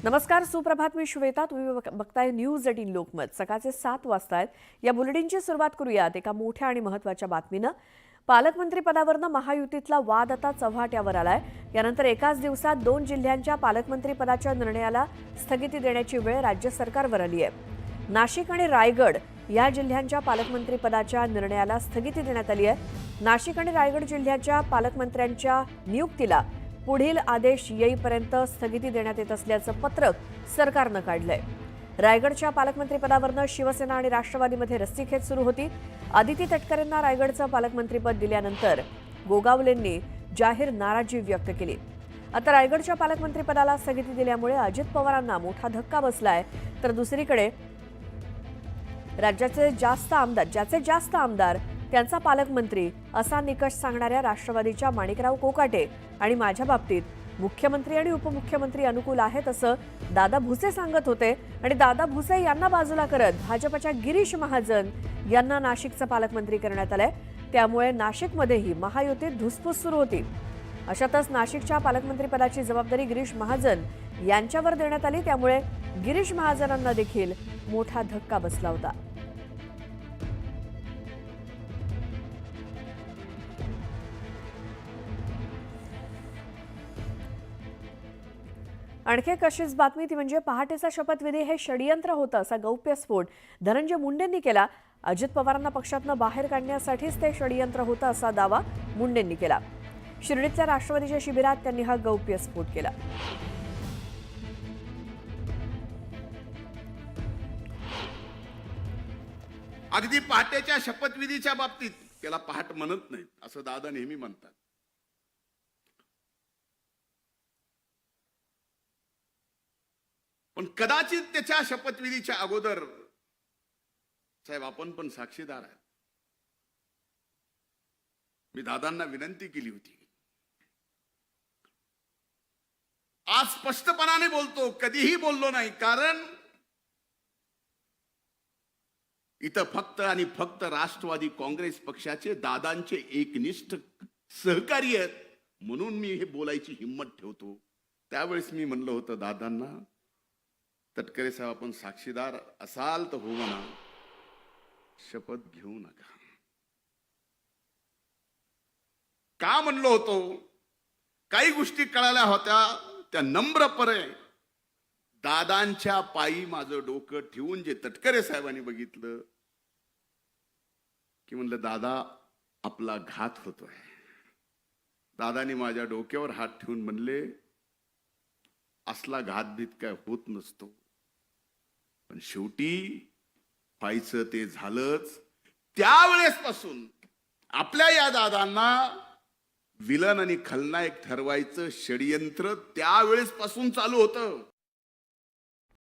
नमस्कार, सुप्रभात. मी श्वेता. तुम्ही बघताय न्यूज 18 लोकमत. सकाळचे 7 वाजता आहेत. या बुलेटिनची सुरुवात करूयात एका मोठ्या आणि महत्त्वाच्या बातमीनं. पालकमंत्री पदावरनं महायुतीतला वाद आता चव्हाट्यावर आलाय. यानंतर एकाच दिवसात 2 जिल्ह्यांच्या पालकमंत्री पदाच्या निर्णयाला स्थगिती देण्याची वेळ राज्य सरकारवर आली आहे. नाशिक आणि रायगड या जिल्ह्यांच्या पालकमंत्री पदाच्या निर्णयाला स्थगिती देण्यात आली आहे. नाशिक आणि रायगड जिल्ह्याच्या पालकमंत्र्यांच्या नियुक्तीला पुढील आदेश येईपर्यंत स्थगिती देण्यात येत असल्याचं पत्रक सरकारनं काढलंय. रायगडच्या पालकमंत्रीपदावरनं शिवसेना आणि राष्ट्रवादीमध्ये रस्सीखेच सुरू होती. आदिती तटकरेंना रायगडचं पालकमंत्रीपद दिल्यानंतर गोगावलेंनी जाहीर नाराजी व्यक्त केली. आता रायगडच्या पालकमंत्रीपदाला स्थगिती दिल्यामुळे अजित पवारांना मोठा धक्का बसलाय. तर दुसरीकडे राज्याचे ज्याचे जास्त आमदार त्यांचा पालकमंत्री असा निकष सांगणाऱ्या राष्ट्रवादीच्या माणिकराव कोकाटे आणि माझ्या बाबतीत मुख्यमंत्री आणि उपमुख्यमंत्री अनुकूल आहेत असं दादा भुसे सांगत होते. आणि दादा भुसे यांना बाजूला करत भाजपच्या गिरीश महाजन यांना नाशिकचं पालकमंत्री करण्यात आलंय. त्यामुळे नाशिकमध्येही महायुतीत धुसफूस सुरू होती. अशातच नाशिकच्या पालकमंत्रीपदाची जबाबदारी गिरीश महाजन यांच्यावर देण्यात आली. त्यामुळे गिरीश महाजनांना देखील मोठा धक्का बसला होता. आणखी एक अशीच बातमी, ती म्हणजे पहाटेचा शपथविधी हे षडयंत्र होतं असा गौप्यस्फोट धनंजय मुंडेंनी केला. अजित पवारांना पक्षातनं बाहेर काढण्यासाठीच ते षडयंत्र होतं असा दावा मुंडेंनी केला. शिर्डीतल्या राष्ट्रवादीच्या शिबिरात त्यांनी हा गौप्यस्फोट केला. अगदी पहाटेच्या शपथविधीच्या बाबतीत त्याला पहाट म्हणत नाहीत असं दादा नेहमी म्हणतात. पण कदाचित त्याच्या शपथविधीच्या अगोदर साहेब आपण पण साक्षीदार आहे. मी दादांना विनंती केली होती. आज स्पष्टपणाने बोलतो, कधीही बोललो नाही. कारण इथं फक्त आणि फक्त राष्ट्रवादी काँग्रेस पक्षाचे दादांचे एकनिष्ठ सहकारी आहेत म्हणून मी हे बोलायची हिंमत ठेवतो. त्यावेळेस मी म्हणलं होतं दादांना, तटकरे साहेब आपण साक्षीदार असाल तर हो म्हणा, शपथ घेऊ नका. का म्हणलो होतो? काही गोष्टी कळाल्या होत्या. त्या नम्रपणे दादांच्या पायी माझं डोकं ठेवून जे तटकरे साहेबांनी बघितलं की म्हणलं दादा आपला घात होतोय. दादानी माझ्या डोक्यावर हात ठेवून म्हणले असला घातभीत काय होत नसतो. पण शेवटी व्हायचं ते झालंच. त्यावेळेसपासून आपल्या या दादांना विलन आणि खलनायक ठरवायचं षडयंत्र त्यावेळेसपासून चालू होतं.